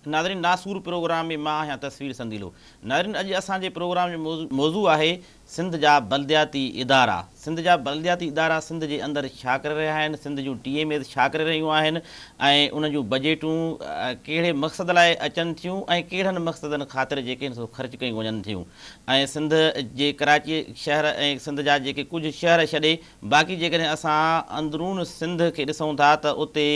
नाज़रीन नासूर प्रोग्राम में मां आहियां तस्वीर संदीलो। नाज़रीन अॼु असांजे प्रोग्राम जो मौज़ू आहे सिंध जा बलदियाती इदारा। सिंध जा बलदियाती इदारा सिंध जे अंदरि छा करे रहिया आहिनि, सिंध जूं TMA छा करे रहियूं आहिनि ऐं उन जूं बजेटूं कहिड़े मक़सद लाइ अचनि थियूं ऐं कहिड़नि मक़सदनि ख़ातिर जेके सो ख़र्च कयूं वञनि थियूं। ऐं सिंध जे कराची शहर ऐं सिंध जा जेके कुझु शहर छॾे बाक़ी जेकॾहिं असां अंदरून सिंध खे ॾिसूं था त उते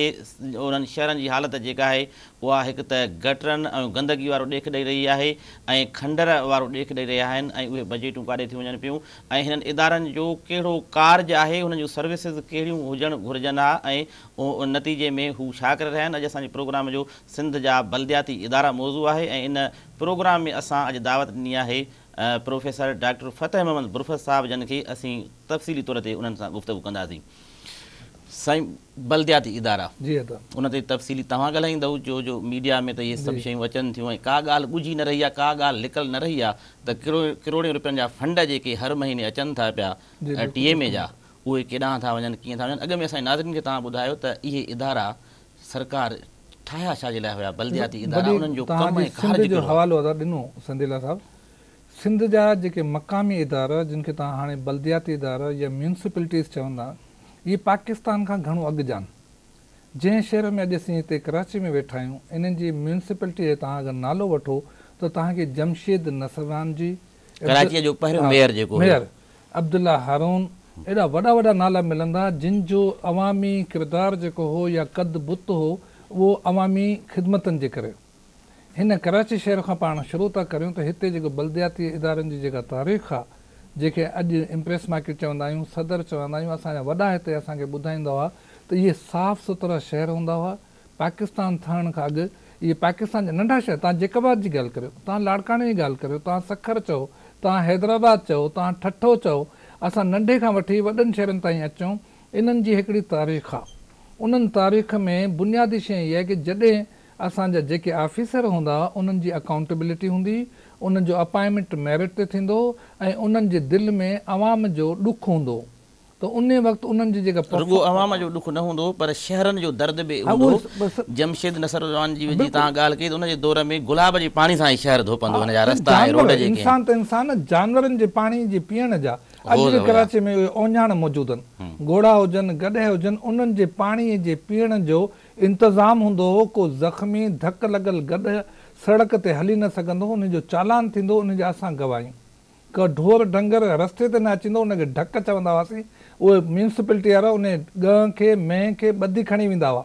उन्हनि शहरनि जी हालत जेका आहे उहा हिकु त गटरनि ऐं गंदगी वारो ॾेख ॾेई रही आहे ऐं खंडर वारो ॾेख ॾेई रहिया आहिनि ऐं उहे बजेटूं काॾे थी वञनि पियूं ऐं हिननि इदारनि जो कहिड़ो कार्य आहे, हुननि जूं सर्विसिस कहिड़ियूं हुजणु घुरिजनि हा ऐं नतीजे में हू छा करे रहिया आहिनि। अॼु असांजे प्रोग्राम जो सिंध जा बलदियाती इदारा मौज़ू आहे ऐं इन प्रोग्राम में असां अॼु दावत ॾिनी आहे प्रोफेसर डॉक्टर फ़तेह मोहम्मद बुरफ़त साहिब जन खे असीं तफ़सीली तौर ते उन्हनि सां गुफ़्तगू कंदासीं। साईं, बलदियाती इदारा उन ते तफ़सीली तव्हां ॻाल्हाईंदव जो मीडिया में त इहे सभु शयूं अचनि थियूं ऐं का ॻाल्हि ॻुझी न रही आहे, का ॻाल्हि निकल न रही आहे त किरोड़ियूं रुपयनि जा फंड जेके हर महीने अचनि था पिया TMA जा, उहे केॾांहुं था वञनि, कीअं था वञनि। अॻ में असांजे नाज़रीन खे तव्हां ॿुधायो त इहे इदारा सरकार ठाहिया छाजे लाइ हुया? बलदियाती इदारा उन्हनि जो कमु ऐं कार्य जो हवालो ॾिनो संदेला साहब। सिंध जा जेके मक़ामी इदारा जिन खे तव्हां हाणे बलदियाती इदारा या म्यूनिसिपलिटीज़ चवंदा, इहे पाकिस्तान खां घणो अॻु आहिनि। जंहिं शहर में अॼु असीं हिते कराची में वेठा आहियूं, इन्हनि जी म्यूनिसिपलिटी जो तव्हां अगरि नालो वठो त तव्हांखे जमशेद नसरान जी, कराचीअ जो पहिरियों मेयर जेको मेयर अब्दुल्ला हारून, एॾा वॾा वॾा नाला मिलंदा जिन जो अवामी किरदारु जेको हो या कद बुत हो उहो अवामी ख़िदमतनि जे करे। हिन कराची शहर खां पाण शुरू था करियूं त हिते जेको बलदियाती इदारनि जी जेका तारीख़ आहे, जेके अॼु इम्प्रेस मार्केट चवंदा आहियूं, सदर चवंदा आहियूं, असांजा वॾा हिते असांखे ॿुधाईंदा हुआ त इहे साफ़ सुथरा शहर हूंदा हुआ। पाकिस्तान ठहण खां अॻु इहे पाकिस्तान जा नंढा शहर, तव्हां जेकाबाद जी ॻाल्हि करियो, तव्हां लाड़काने जी ॻाल्हि करियो, तव्हां सखर चओ, तव्हां हैदराबाद चओ, तव्हां ठठो चओ, असां नंढे खां वठी वॾनि शहरनि ताईं अचूं, इन्हनि जी हिकिड़ी तारीख़ आहे। उन्हनि तारीख़ में बुनियादी शइ इहा आहे की जॾहिं असांजा जेके ऑफिसर हूंदा उन्हनि जी अकाउंटेबिलिटी हूंदी, उन्हनि जो अपॉइंटमेंट मेरिट ते थींदो ऐं उन्हनि जे दिलि में अवाम जो ॾुखु हूंदो त उन वक़्तु उन्हनि जी जेका रुॻो अवाम जो ॾुखु न हूंदो पर शहरनि जो दर्द बि हूंदो। जमशेद नसरुल्लाह जी तव्हां ॻाल्हि कई त उनजे दौर में गुलाब जे पाणी सां ई शहर धोपंदो, हुन जा रस्ता ऐं रोड जेके इंसान त इंसान जानवरनि जे पाणी जे पीअण जा अॼु जे कराची में ओञाण मौजूदु आहिनि, घोड़ा हुजनि, गॾे हुजनि, उन्हनि जे पाणीअ जे पीअण जो इंतज़ाम हूंदो हो। को ज़ख़्मी धक लॻल गॾु सड़क ते हली न सघंदो, उनजो चालान थींदो, उनजा असां गवाहियूं। का ढोर डंगर रस्ते ते न अचींदो, उनखे ढक चवंदा हुआसीं, उहे म्यूनिसिपलिटी वारा उन ॻह खे मेंह खे ॿधी खणी वेंदा हुआ।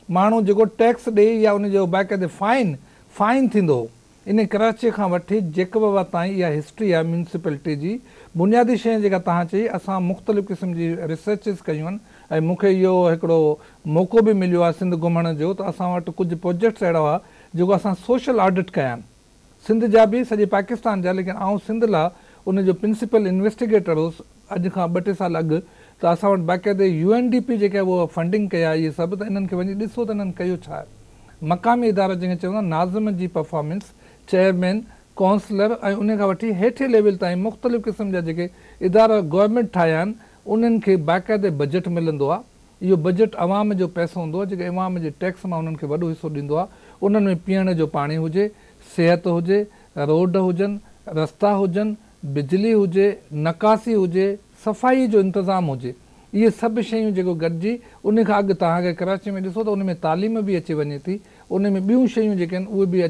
माण्हू जेको टैक्स ॾेई या उनजो बाक़ाइदे फाइन थींदो हो। इन कराची खां वठी जेकबाबा ताईं इहा हिस्ट्री आहे म्यूनिसिपलिटी जी। बुनियादी शइ जेका तव्हां चई, असां मुख़्तलिफ़ क़िस्म जी रिसर्चिस कयूं आहिनि ऐं मूंखे इहो हिकिड़ो मौक़ो बि मिलियो आहे सिंध घुमण जो, त असां वटि कुझु प्रोजेक्ट्स अहिड़ा हुआ जेको असां सोशल ऑडिट कया आहिनि, सिंध जा बि, सॼे पाकिस्तान जा। लेकिन आउं सिंध लाइ उनजो प्रिंसिपल इन्वेस्टिगेटर हुउसि अॼु खां 2-3 साल अॻु। त असां वटि बाक़ाइदे UNDP जेका उहा फंडिंग कया इहे सभु, त इन्हनि खे वञी ॾिसो त इन्हनि कयो छा आहे। मक़ामी इदारा जंहिंखे चवंदा नाज़िम जी परफॉर्मेंस, चेयरमैन, काउंसलर ऐं उन खां वठी हेठि लेवल ताईं मुख़्तलिफ़ क़िस्म जा जेके इदारा गवर्नमेंट ठाहिया आहिनि, उन्हनि खे बाक़ाइदे बजट मिलंदो आहे। इहो बजट अवाम जो पैसो हूंदो आहे, जेके अवाम जे टैक्स मां उन्हनि खे वॾो हिसो ॾींदो आहे। उन्हनि में पीअण जो पाणी हुजे, सिहत हुजे, रोड हुजनि, रस्ता हुजनि, बिजली हुजे, नकासी हुजे, सफ़ाई जो इंतज़ाम हुजे, इहे सभु शयूं जेको गॾिजी उन खां अॻु तव्हांखे कराची में ॾिसो त उन में तालीम बि अची वञे थी, उन में ॿियूं शयूं जेके आहिनि उहे बि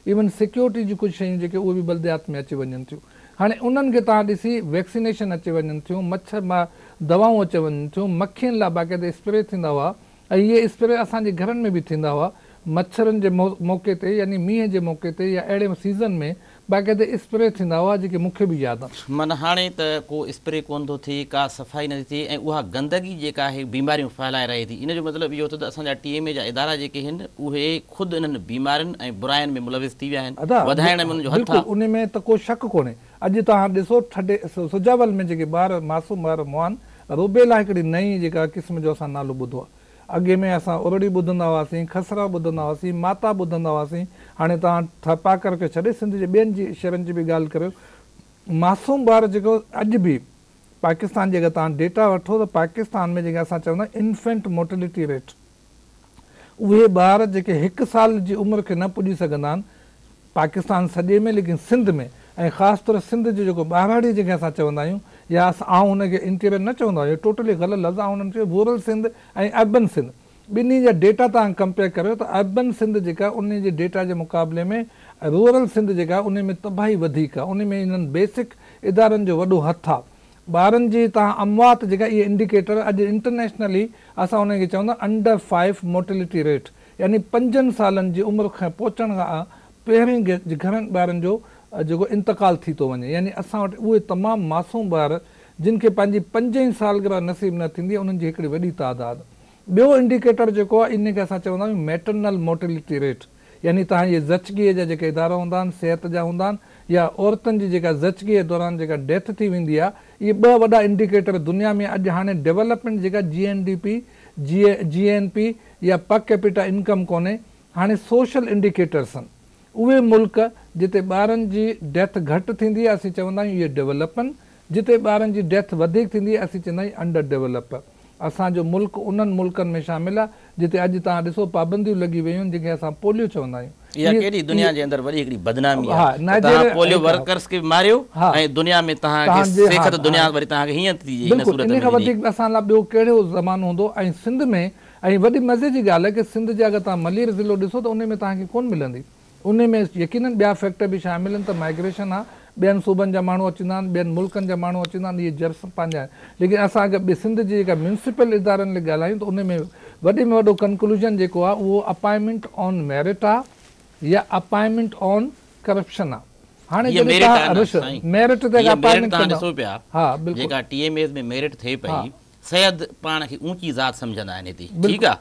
इवन सिक्योरिटी जी कुझु शयूं जेके उहे बि बलदियात में अची वञनि थियूं। हाणे उन्हनि खे तव्हां ॾिसी वैक्सीनेशन अची वञनि थियूं, मच्छर मां दवाऊं अची वञनि थियूं, मक्खियुनि लाइ बाक़ाइदे स्प्रे थींदा हुआ ऐं इहे स्प्रे असांजे घरनि में बि थींदा हुआ। मच्छरनि जे मौक़े ते यानी मींहं जे मौक़े ते या अहिड़े सीज़न में बाक़ाइदे स्प्रे थींदा हुआ, जेके मूंखे बि यादि आहे। माना हाणे त को स्प्रे कोन थो थिए, का सफ़ाई नथी थिए ऐं उहा गंदगी जेका आहे बीमारियूं फैलाए रहे थी। इन जो मतिलबु इहो थियो त असांजा TMA जा इदारा जेके आहिनि उहे ख़ुदि इन्हनि बीमारियुनि ऐं बुराइनि में मुलविस थी विया आहिनि, वधाइण में उन्हनि जो हथु आहे। उन में त को शक कोन्हे। अॼु तव्हां ॾिसो सुजावल में जेके ॿार मासूम ॿार मुआन, रुबेला हिकिड़ी नई जेका क़िस्म जो असां नालो ॿुधो आहे। अॻे में असां उरड़ी ॿुधंदा हुआसीं, खसरा ॿुधंदा हुआसीं, माता ॿुधंदा हुआसीं। हाणे तव्हां थपाकर खे छॾे सिंध जे ॿियनि जी शहरनि जी बि ॻाल्हि करियो, मासूम ॿार जेको अॼु बि पाकिस्तान जे अगरि तव्हां डेटा वठो त पाकिस्तान में जेके असां चवंदा आहियूं इन्फेंट मोर्टेलिटी रेट, उहे ॿार जेके 1 साल जी उमिरि खे न पुॼी सघंदा आहिनि पाकिस्तान सॼे में, लेकिन सिंध में ऐं ख़ासि तौर सिंध जो जेको ॿारहाड़ी जंहिंखे असां चवंदा आहियूं, या आउं हुनखे इंटीरियर न चवंदो आहियां, टोटली ग़लति लफ़्ज़ आहे, हुननि खे रूरल सिंध ऐं अर्बन सिंध ॿिन्ही जा डेटा तव्हां कंपेयर करियो त अर्बन सिंध जेका उन जे डेटा जे मुक़ाबले में रूरल सिंध जेका उन में तबाही वधीक आहे, उन में इन्हनि बेसिक इदारनि जो वॾो हथु आहे। ॿारनि जी तव्हां अमवात जेका इहे इंडिकेटर अॼु इंटरनेशनली असां उनखे चवंदा अंडर 5 मोर्टेलिटी रेट, यानी 5 सालनि जी उमिरि खां पहुचण खां पहिरीं घणनि ॿारनि जो जेको इंतकाल थी थो वञे, यानी असां वटि उहे तमामु मासूम ॿार जिन खे पंहिंजी 5 सालगिरह नसीब न थींदी आहे, उन्हनि जी हिकिड़ी वॾी तादाद। ॿियो इंडिकेटर जेको आहे इन खे असां चवंदा आहियूं मैटरनल मोर्टेलिटी रेट, यानी तव्हां इहे ज़चगीअ जा जेके इदारा हूंदा आहिनि सिहत जा हूंदा आहिनि, या औरतुनि जी जेका ज़चगीअ दौरान जेका डेथ थी वेंदी आहे, इहे 2 वॾा इंडिकेटर दुनिया में अॼु हाणे डेवलपमेंट जेका GNDP GNP या पर कैपिटा इनकम कोन्हे, हाणे सोशल इंडिकेटर्स आहिनि। उहे मुल्क जिते ॿारनि जी डेथ घटि थींदी आहे असीं चवंदा आहियूं इहे डेवलप आहिनि, जिते ॿारनि जी डेथ वधीक थींदी आहे असीं चवंदा आहियूं अंडर डेवलप। असांजो मुल्क उन्हनि मुल्कनि में शामिल आहे जिते अॼु तव्हां ॾिसो पाबंदियूं लॻी वियूं आहिनि, जंहिंखे असां पोलियो चवंदा आहियूं। इहा केॾी दुनिया जे अंदरि वॾी हिकिड़ी बदनामी आहे, तव्हां पोलियो वर्कर्स खे मारियो ऐं दुनिया में तव्हांखे सेखत दुनिया वरी तव्हांखे हीअं थी बिल्कुलु। इन खां वधीक असां लाइ ॿियो कहिड़ो ज़मानो हूंदो। ऐं सिंध में ऐं वॾी मज़े जी ॻाल्हि आहे कि सिंध जे अगरि तव्हां मलीर ज़िलो ॾिसो त उन में तव्हांखे कोन मिलंदी, उन में यकीननि ॿिया फैक्टर बि शामिल आहिनि, त माइग्रेशन आहे, ॿियनि सूबनि जा माण्हू अचंदा आहिनि, ॿियनि मुल्कनि जा माण्हू अचंदा आहिनि, इहे जर्स पंहिंजा आहिनि। लेकिन असां अगरि सिंध जी जेका म्यूनिसिपल इदारनि लाइ ॻाल्हायूं त उन में वॾे में वॾो कंक्लूजन जेको आहे उहो अपॉइंटमेंट ऑन मेरिट आहे या अपॉइंटमेंट ऑन करप्शन आहे। हाणे मेरिट ते जेका TMS में मेरिट थिए पई, सैयद पाण खे ऊंची ज़ात सम्झंदा आहिनि हिते, ठीकु आहे।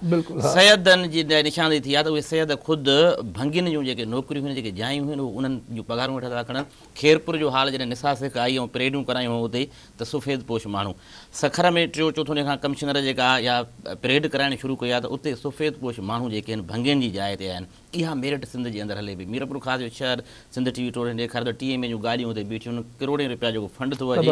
सैयदनि जी निशानी थी आहे त उहे सैयद ख़ुदि भंगियुनि जूं जेके नौकरियूं हुयूं, जेके जायूं हुयूं, उन्हनि जूं पघारूं वठंदा था खणनि। खेरपुर जो हाल जॾहिं निसास हिकु आई ऐं परेडूं करायूं हुते त सफ़ेद पोश माण्हू, सखर में 3 चौथों ॾींहं खां कमिश्नर जेका या परेड कराइण शुरू कई आहे त उते सफ़ेद पोश माण्हू जेके आहिनि भंगियुनि जी जाइ ते आहिनि। इहा मेरिट सिंध जे अंदरि हले पई। मीरपुर ख़ासि जो शहर सिंध TV टोरे ॾेखारियो त TMA जूं गाॾियूं हुते बीठियूं आहिनि, करोड़ें रुपया जेको फंड थो अचे।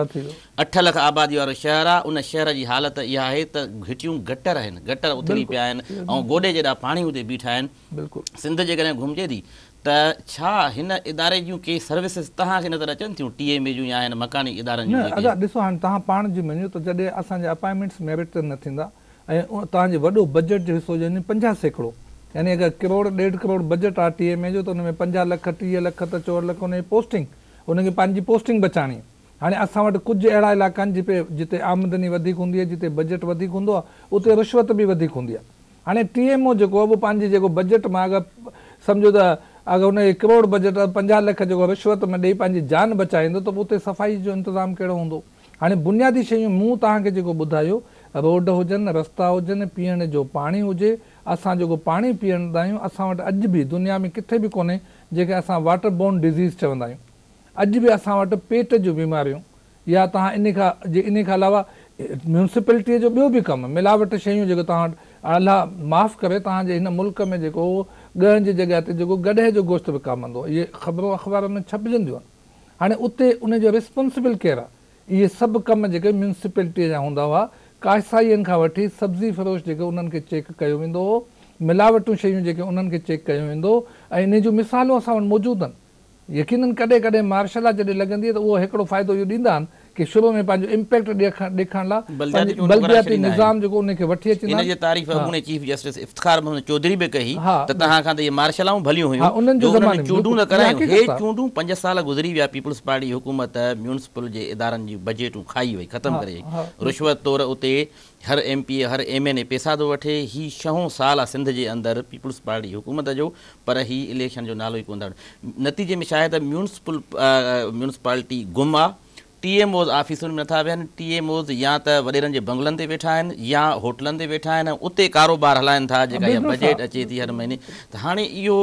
8 लख आबादी वारो शहर आहे। उन शहर जी हालत इहा आहे त घिटियूं गटर आहिनि, गटर उथली पिया आहिनि ऐं गोॾे जेॾा पाणी हुते बीठा आहिनि। सिंध जेकॾहिं घुमिजे थी त छा हिन इदारे जूं के सर्विसिस तव्हांखे नज़र अचनि थियूं TMA जूं या हिन मकानी इदारनि जूं? अगरि ॾिसो हाणे तव्हां पाण जी मञियो त जॾहिं असांजा अपॉइंटमेंट्स मेरिट ते न थींदा ऐं तव्हांजे वॾो बजट जो हिसो हुजे 50 सैकड़ो, यानी अगरि 1 करोड़ 1.5 करोड़ बजट आहे TMA जो, त हुन में 50 लख 30 लख त 4 लख हुनजी पोस्टिंग, हुनखे पंहिंजी पोस्टिंग बचाइणी। हाणे असां वटि कुझु अहिड़ा इलाइक़ा आहिनि जिते आमदनी वधीक हूंदी आहे, जिते बजट वधीक हूंदो आहे, उते रिश्वत बि वधीक हूंदी आहे। हाणे TMO जेको आहे उहो पंहिंजे जेको बजट मां अगरि सम्झो त अगरि हुनखे 1 करोड़ बजट 50 लख जेको रिश्वत में ॾेई पंहिंजी जान बचाईंदो त उते सफ़ाई जो इंतज़ाम कहिड़ो हूंदो। हाणे बुनियादी शयूं मूं तव्हांखे जेको ॿुधायो, रोड हुजनि, रस्ता हुजनि, पीअण जो पाणी हुजे, असां जेको पाणी पीअंदा आहियूं असां वटि अॼु बि दुनिया में किथे बि कोन्हे जेके असां वाटर बोर्न डिज़ीज़ चवंदा आहियूं। अॼु बि असां वटि पेट जूं बीमारियूं, या तव्हां इन खां अलावा म्यूनिसिपैलिटीअ जो ॿियो बि कमु, मिलावट शयूं जेको तव्हां वटि अलाह माफ़ु करे तव्हांजे हिन मुल्क में जेको ॻहनि जी जॻह ते जेको गॾे जो गोश्त विकामंदो, इहे ख़बरूं अख़बार में छपजंदियूं आहिनि। हाणे उते उनजो रिस्पॉन्सिबल केरु आहे? इहे सभु कम जेके म्यूनिसिपैलिटीअ जा हूंदा हुआ, कासाईअनि खां वठी सब्ज़ी फ़रोश जेके उन्हनि खे चेक कयो वेंदो हो, मिलावटूं शयूं जेके उन्हनि खे चेक कयो वेंदो, ऐं इन जूं मिसालूं असां वटि मौजूदु आहिनि। यकीननि कॾहिं कॾहिं मार्शल जॾहिं लॻंदी आहे त उहो हिकिड़ो फ़ाइदो इहो ॾींदा आहिनि कि शुरू में पंहिंजो इम्पैक्ट ॾेखारण लाइ बलदियाती निज़ाम जेको उनखे वठी अचंदा आहिनि। तारीफ़ अॻूणे चीफ जस्टिस इफ्तिखार मोहम्मद चौधरी बि कई त तव्हां खां त इहे मार्शलाऊं भलियूं हुयूं, चूंडूं न करायूं। हे चूंडूं 5 साल गुज़री विया, पीपल्स पार्टी हुकूमत म्यूनिसिपल जे इदारनि जी बजेटूं खाई वई, ख़तमु करे वई। रिश्वत तौर उते हर MP हर MNA पैसा थो वठे। ही 6हों साल आहे सिंध जे अंदरि पीपल्स पार्टी हुकूमत जो, पर ही इलेक्शन जो नालो ई कोन था। नतीजे में छा आहे त म्यूनिसिपालिटी गुम आहे, TMOs ऑफिसुनि में नथा वेहनि, TMOs या त वॾेरनि जे बंगलनि ते वेठा आहिनि या होटलनि ते वेठा आहिनि, उते कारोबार हलाइनि था जेका इहा बजेट अचे थी हर महीने। त हाणे इहो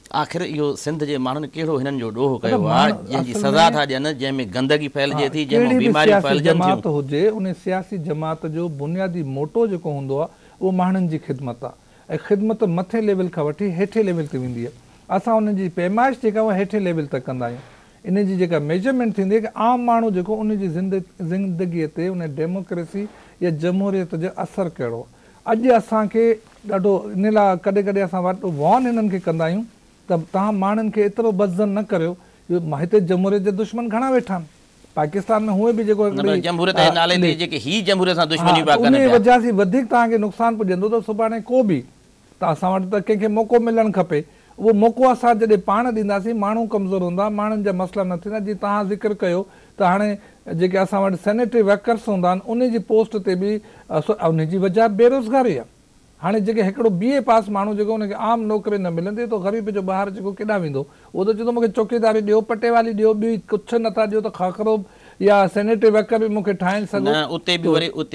आख़िर इहो सिंध जे माण्हुनि कहिड़ो हिननि जो ॾोह कयो आहे जंहिंजी सज़ा था ॾियनि, जंहिंमें गंदगी फैलिजे थी, जंहिंमें बीमारियूं फैलिजनि थियूं। हुजे उन सियासी जमात जो बुनियादी मोटो जेको हूंदो आहे उहो माण्हुनि जी ख़िदमत आहे, ऐं ख़िदमत मथे लेवल खां वठी हेठे लेवल ते वेंदी आहे। असां उन जी पैमाइश जेका उहा हेठे लेवल ते कंदा आहियूं। इन जी जेका मेजरमेंट थींदी आहे कि आम माण्हू जेको उन जी ज़िंदगीअ ते उन डेमोक्रेसी या जमहूरियत जो असरु कहिड़ो। अॼु असांखे ॾाढो इन लाइ कॾहिं कॾहिं असां वटि वॉन हिननि खे कंदा आहियूं त तव्हां माण्हुनि खे एतिरो बज़न न करियो। हिते जमहूरियत जे दुश्मन घणा वेठा आहिनि, पाकिस्तान में हुए बि जेको उन वजह सां वधीक तव्हांखे नुक़सानु पुॼंदो त सुभाणे को बि त असां वटि त कंहिंखे मौक़ो मिलणु खपे। उहो मौक़ो असां जॾहिं पाण ॾींदासीं माण्हू कमज़ोर हूंदा, माण्हुनि जा मसइला न थींदा। जीअं तव्हां ज़िक्र कयो त हाणे जेके असां वटि सैनिटरी वर्कर्स हूंदा आहिनि उन जी पोस्ट ते बि उन जी वजह बेरोज़गारी आहे। हाणे जेके हिकिड़ो BA पास माण्हू जेको हुनखे आम नौकरी न मिलंदी त ग़रीब जो ॿाहिरि जेको केॾांहुं वेंदो, उहो त चए थो मूंखे चौकीदारी ॾियो, पटेवाली ॾियो, ॿी कुझु नथा ॾियो त खाखरो या सैनिटरी वर्कर बि मूंखे ठाहिनि सघो। उते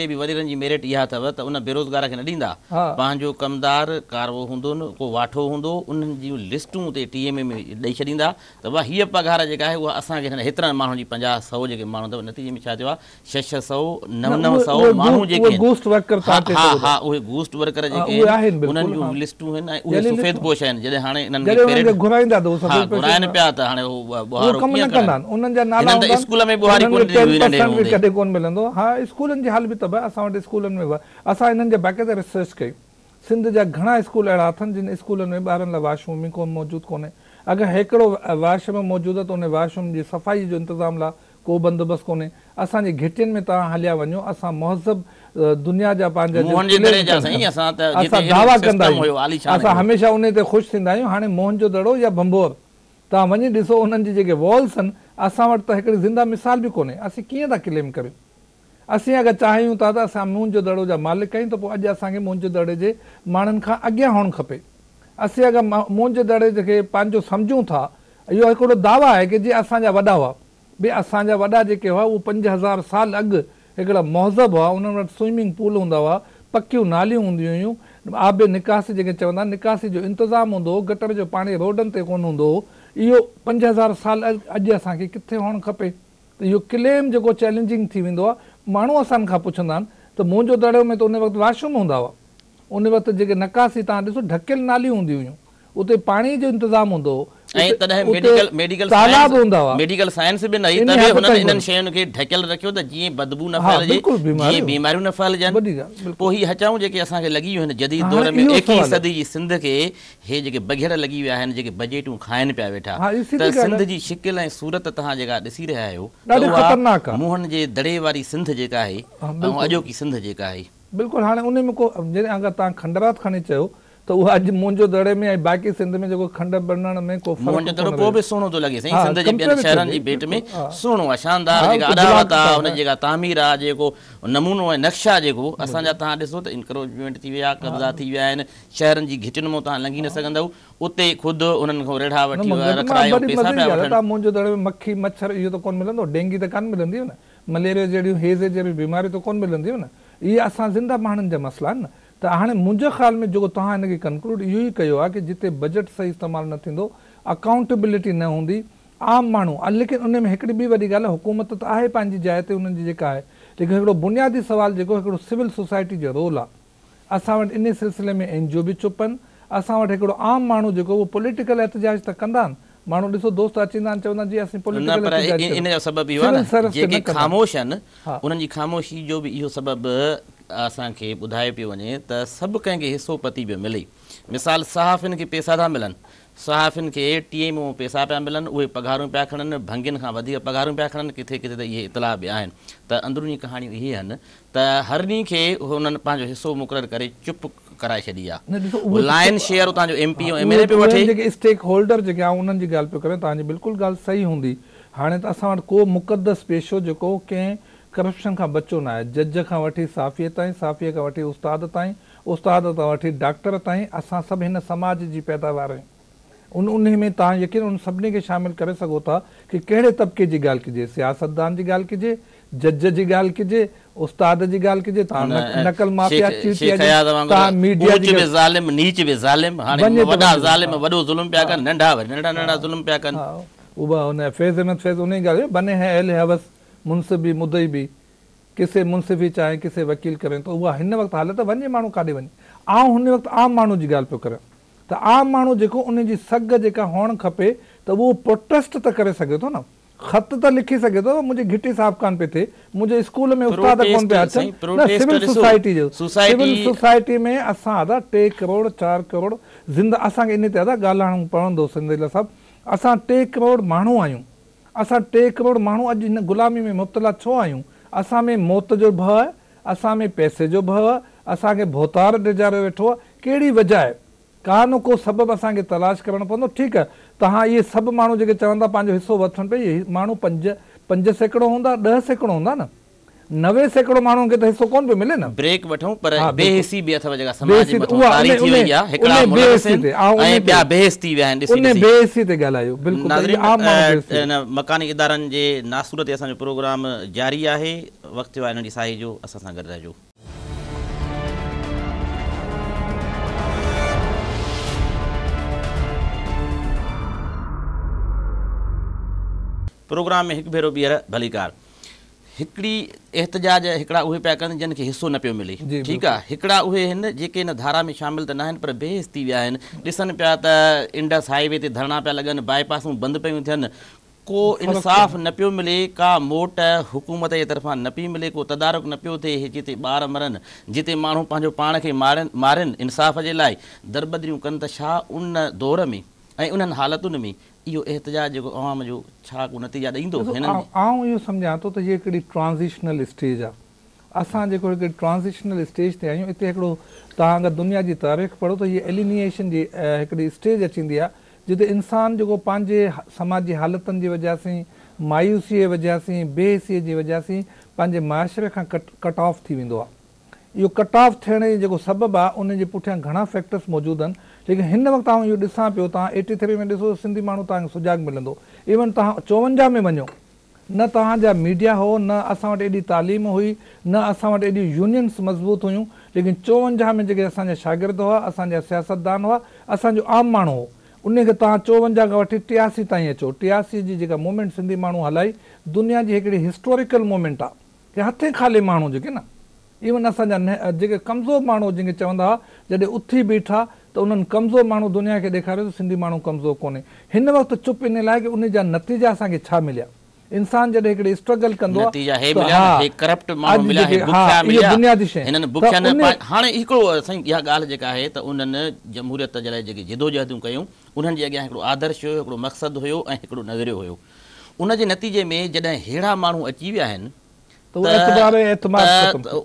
बि वरी जी मेरिट इहा अथव त उन बेरोज़गार खे न ॾींदा, पंहिंजो कमदार कारवो हूंदो न को वाठो हूंदो, उन्हनि जूं लिस्टूं उते TMA में ॾेई छॾींदा त वाह हीअ पघार जेका आहे उहा असांखे हेतिरनि माण्हुनि जी 50-100 जेके माण्हू अथव, नतीजे में छा थियो आहे 600 900 माण्हू जेके उहे घूस्ट वर्कर जेके उन्हनि जूं लिस्टूं आहिनि, उहे सफ़ेद पोश आहिनि। जॾहिं हाणे इन्हनि घुराइनि पिया त हाणे स्कूल में कॾहिं कोन मिलंदो। हा, स्कूलनि जी हाल बि तबाह। असां वटि स्कूलनि में असां हिननि जे बाक़ाइदा रिसर्च कई। सिंध जा घणा स्कूल अहिड़ा अथनि जिन स्कूलनि में ॿारनि लाइ वॉशरूम को मौजूदु कोन्हे। अगरि हिकिड़ो वॉशरूम मौजूदु आहे त उन वॉशरूम जी सफ़ाई जो इंतज़ाम लाइ को बंदोबस्तु कोन्हे। असांजी घिटियुनि में तव्हां हलिया वञो, असां महज़ब दुनिया जा पंहिंजा दावा कंदा आहियूं, असां हमेशह उन ते ख़ुशि थींदा आहियूं। हाणे मोहन जो दड़ो या भंबोर तव्हां वञी ॾिसो, उन्हनि जी जेके वॉल्स आहिनि, असां वटि त हिकिड़ी ज़िंदा मिसाल बि कोन्हे। असीं कीअं था क्लेम करियूं? असीं अगरि चाहियूं था त असां मुंहुं जो दड़ो जा मालिक आहियूं त पोइ अॼु असांखे मुंहुं जो दड़े जे माण्हुनि खां अॻियां हुअणु खपे। असीं अगरि मुंहुं जे दड़े खे पंहिंजो सम्झूं था, इहो हिकिड़ो दावा आहे की जीअं असांजा वॾा हुआ, भई असांजा वॾा जेके हुआ उहे 5000 साल अॻु हिकिड़ा महज़ब हुआ, उन्हनि वटि स्विमिंग पूल हूंदा हुआ, पकियूं नालियूं हूंदियूं हुयूं, आबे निकासी जेके चवंदा आहिनि, निकासी जो इंतज़ाम हूंदो हो, गटर जो पाणी रोडनि ते कोन हूंदो हो। इहो 5000 साल अॼु असांखे किथे हुअणु खपे? त इहो क्लेम जेको चैलेंजिंग थी वेंदो आहे। माण्हू असां खां पुछंदा आहिनि त मुंहिंजो दड़े में त उन वक़्तु वॉशरूम हूंदा हुआ, उन वक़्तु जेके नकासी तव्हां ॾिसो ढकियल नालियूं हूंदियूं हुयूं, उते पाणी जो इंतज़ाम हूंदो हो, मेडिकल साइंस बि न इन्हनि शयुनि खे ढकियल रखियो त जीअं बदबू न फैलिजे, जीअं बीमारियूं न फैलिजनि। पोइ हीअ हचाऊं जेके असांखे लॻी वियूं आहिनि जदीद दौर में 21वीं सदी जी सिंध खे, हे जेके बघेड़ लॻी विया आहिनि, जेके बजेटूं खाइनि पिया वेठा, त सिंध जी शिकिल ऐं सूरत तव्हां जेका ॾिसी रहिया आहियो, मुंहनि जे दड़े वारी सिंध जेका आहे ऐं अॼोकी सिंध जेका आहे, बिल्कुलु। हाणे उन में को जॾहिं अगरि तव्हां खंडरात खणी चयो त उहा अॼु मुंहिंजो दड़े में ऐं बाक़ी सिंध में जेको खंड बणण में को मुंहिंजो दड़ो पोइ बि सुहिणो थो लॻे साईं। सिंध जे ॿियनि शहरनि जी भेट में सुहिणो आहे, शानदार जेका अदावत आहे, हुन जेका तामीर आहे, जेको नमूनो ऐं नक्शा जेको असांजा तव्हां ॾिसो त इंक्रोचमेंट थी विया, कब्ज़ा थी विया आहिनि। शहरनि जी घिटियुनि मां तव्हां लंघी न सघंदव, उते ख़ुदि उन्हनि खां रेढ़ा वठी मुंहिंजो दड़े में मक्खी मच्छर इहो त कोन मिलंदो, डेंगी त कान मिलंदी न, मलेरिया जहिड़ियूं हेज़ जहिड़ियूं बीमारियूं त कोन मिलंदियूं न। इहे असां ज़िंदा माण्हुनि जा मसइला आहिनि न। त हाणे मुंहिंजे ख़्याल में जेको तव्हां हिनखे कंक्लूड इहो ई कयो आहे की जिते बजट सही इस्तेमालु न थींदो, अकाउंटेबिलिटी न हूंदी, आम माण्हू, लेकिन उन में हिकिड़ी ॿी वॾी ॻाल्हि आहे, हुकूमत त आहे पंहिंजी जाइ ते उन्हनि जी जेका आहे, लेकिन हिकिड़ो बुनियादी सुवाल जेको हिकिड़ो सिविल सोसाइटी जो रोल आहे, असां वटि इन सिलसिले में NGO बि चुप आहिनि। असां वटि हिकिड़ो आम माण्हू जेको उहो पॉलिटिकल एहतजाज त कंदा आहिनि, माण्हू ॾिसो दोस्त अचींदा आहिनि, चवंदा आहिनि जी असीं पॉलिटिकल, इन जो सबबु इहो आहे न जेके ख़ामोश आहिनि उन्हनि जी ख़ामोशी जो बि इहो सबबु असांखे ॿुधाए पियो वञे त सभु कंहिंखे हिसो पती पियो मिले। मिसाल सहाफ़ियुनि खे पैसा था मिलनि, सहाफ़ियुनि खे TMO पैसा पिया मिलनि, उहे पघारूं पिया खणनि, भंगियुनि खां वधीक पघारूं पिया खणनि, किथे किथे त इहे इतला बि आहिनि। त अंदरूनी कहाणियूं इहे आहिनि त हरनी खे हुननि पंहिंजो हिसो मुक़ररु करे चुप कराए छॾी आहे। लाइन शेयर उतां जो MP ऐं MLA पियो वठे, जेके स्टेक होल्डर जेके आहे उन्हनि जी ॻाल्हि पियो करे, तव्हांजी बिल्कुलु ॻाल्हि सही हूंदी। हाणे त असां वटि को मुक़दस पेशो जेको कंहिं करप्शन खां बचो न आहे, जज खां वठी साफ़ीअ ताईं, साफ़ीअ खां वठी उस्ताद ताईं, उस्ताद तां वठी डॉक्टर ताईं, असां सभु हिन समाज जी पैदावार आहियूं। उन में तव्हां यकीन उन सभिनी खे शामिलु करे सघो था की कहिड़े तबिके जी ॻाल्हि कजे, सियासतदान जी ॻाल्हि कजे, जज जी ॻाल्हि कजे, उस्ताद जी ॻाल्हि कजे, तव्हां नकल माफ़िया, मीडिया जी ज़ालिम, नीच बि ज़ालिम, हाणे वॾा ज़ालिम वॾो ज़ुल्म पिया कनि, नंढा नंढा ज़ुल्म पिया कनि। उहा हुन फैज़ अहमद फैज़ उन जी ॻाल्हि, बने है अहले हवस मुंसिबी मुदई बि, किसे मुंसिफ़ी चाहे किसे वकील करें, त उहा हिन वक़्तु हालत वञे माण्हू काॾे वञे। आउं हुन वक़्तु आम माण्हू जी ॻाल्हि पियो करियां त आम माण्हू जेको उन जी सघ जेका हुअणु खपे त उहो प्रोटेस्ट त करे सघे थो न, ख़त त लिखी सघे थो, मुंहिंजी घिटी साफ़ कान पई थिए, मुंहिंजे स्कूल में उस्ताद कोन पिया अचनि, सिविल सोसाइटी जो सिविल सोसाइटी में असां दादा 3 करोड़ 4 करोड़ असांखे इन ते दादा ॻाल्हाइणो पवंदो सिंधिया साहिबु, असां 3 करोड़ माण्हू आहियूं, असां 3 करोड़ माण्हू अॼु हिन ग़ुलामी में मुब्तला छो आहियूं? असां में मौत जो भउ आहे, असां में पैसे जो भउ आहे, असांखे भोतार ॾिजारे वेठो आहे, कहिड़ी वजह आहे? का न को सबबु असांखे तलाश करणो पवंदो। ठीकु आहे, तव्हां इहे सभु माण्हू जेके चवंदा पंहिंजो हिसो वठनि पिया, इहे माण्हू 5 सैकड़ो हूंदा, 10 सैकड़ो हूंदा न, 90 सैकड़ो माण्हुनि खे त हिसो कोन पियो मिले न। ब्रेक वठूं, पर बेहिसी बि अथव जेका समाज जे मथां तारी थी वई आहे, हिकड़ा मुलसिन ऐं ॿिया बेहिस थी विया आहिनि। उन बेहिसी ते ॻाल्हायो, बिल्कुलु। मकानी इदारनि जे नासूर ते असांजो प्रोग्राम जारी आहे। वक़्तु थियो आहे नंढी साई जो, असां सां गॾु रहिजो। प्रोग्राम में हिकु भेरो ॿीहर भलीकार। हिकिड़ी एहतजाज हिकिड़ा उहे पिया कनि जिन खे हिसो न पियो मिले, ठीकु आहे। हिकिड़ा उहे आहिनि जेके हिन धारा में शामिल त न आहिनि पर बेहिस थी विया आहिनि। ॾिसनि पिया त इंडस हाईवे ते धरना पिया लॻनि, बाईपासूं बंदि पियूं थियनि, को इंसाफ़ न पियो मिले, का मोट हुकूमत जे तरफ़ां न पई मिले, को तदारुक न पियो थिए, जिते ॿार मरनि, जिते माण्हू पंहिंजो पाण खे मारनि इंसाफ़ जे लाइ दरबदरियूं कनि, त छा उन दौर में ऐं उन्हनि हालतुनि में इहो एहतजाज जेको अवाम जो छा को नतीजा ॾींदो? आउं इहो सम्झां थो त हीअ हिकिड़ी ट्रांज़िशनल स्टेज आहे। असां जेको हिकिड़ी ट्रांज़िशनल स्टेज ते आहियूं, हिते हिकिड़ो तव्हां अगरि दुनिया जी तारीख़ पढ़ो त हीअ एलिनिएशन जी हिकिड़ी स्टेज अचींदी आहे, जिते इंसानु जेको पंहिंजे समाजी हालतुनि जी वजह सां, मायूसीअ जी वजह सां, बेहिसीअ जी वजह सां पंहिंजे मुआशिरे खां कट ऑफ थी वेंदो आहे। इहो कट ऑफ थियण जो जेको सबबु आहे, उन जे पुठियां घणा फैक्टर्स मौजूदु आहिनि, लेकिन हिन वक़्तु आउं इहो ॾिसां पियो, तव्हां 83 में ॾिसो सिंधी माण्हू तव्हांखे सुजाॻ मिलंदो, इवन तव्हां 54 में वञो, न तव्हांजा मीडिया हो, न असां वटि एॾी तालीम हुई, न असां वटि एॾी यूनियन्स मज़बूत हुयूं, लेकिन 54 में जेके असांजा शागिर्द हुआ, असांजा सियासतदान हुआ, असांजो आम माण्हू हो, उनखे तव्हां 54 खां वठी 83 ताईं अचो। 83 जी जेका मूवमेंट सिंधी माण्हू हलाई, दुनिया जी हिकिड़ी हिस्टोरिकल मूवमेंट आहे, की हथे खाले माण्हू जेके न, इवन असांजा जेके कमज़ोर माण्हू जंहिंखे चवंदा हुआ, जॾहिं उथी बीठा त उन्हनि कमज़ोर माण्हू दुनिया खे ॾेखारियो त सिंधी माण्हू कमज़ोर कोन्हे। हिन वक़्तु चुप इन लाइ की उन जा नतीजा असांखे छा मिलिया। इंसान जॾहिं हिकिड़ी स्ट्रगल कंदो आहे, बुनियादी शइ हाणे हिकिड़ो साईं इहा ॻाल्हि जेका आहे त उन्हनि जमहूरियत जे लाइ जेके जिदोजहदूं कयूं, उन्हनि जे अॻियां हिकिड़ो आदर्श हुयो, हिकिड़ो मक़सदु हुयो ऐं हिकिड़ो नज़रियो हुयो। उन जे नतीजे में जॾहिं अहिड़ा माण्हू अची विया आहिनि त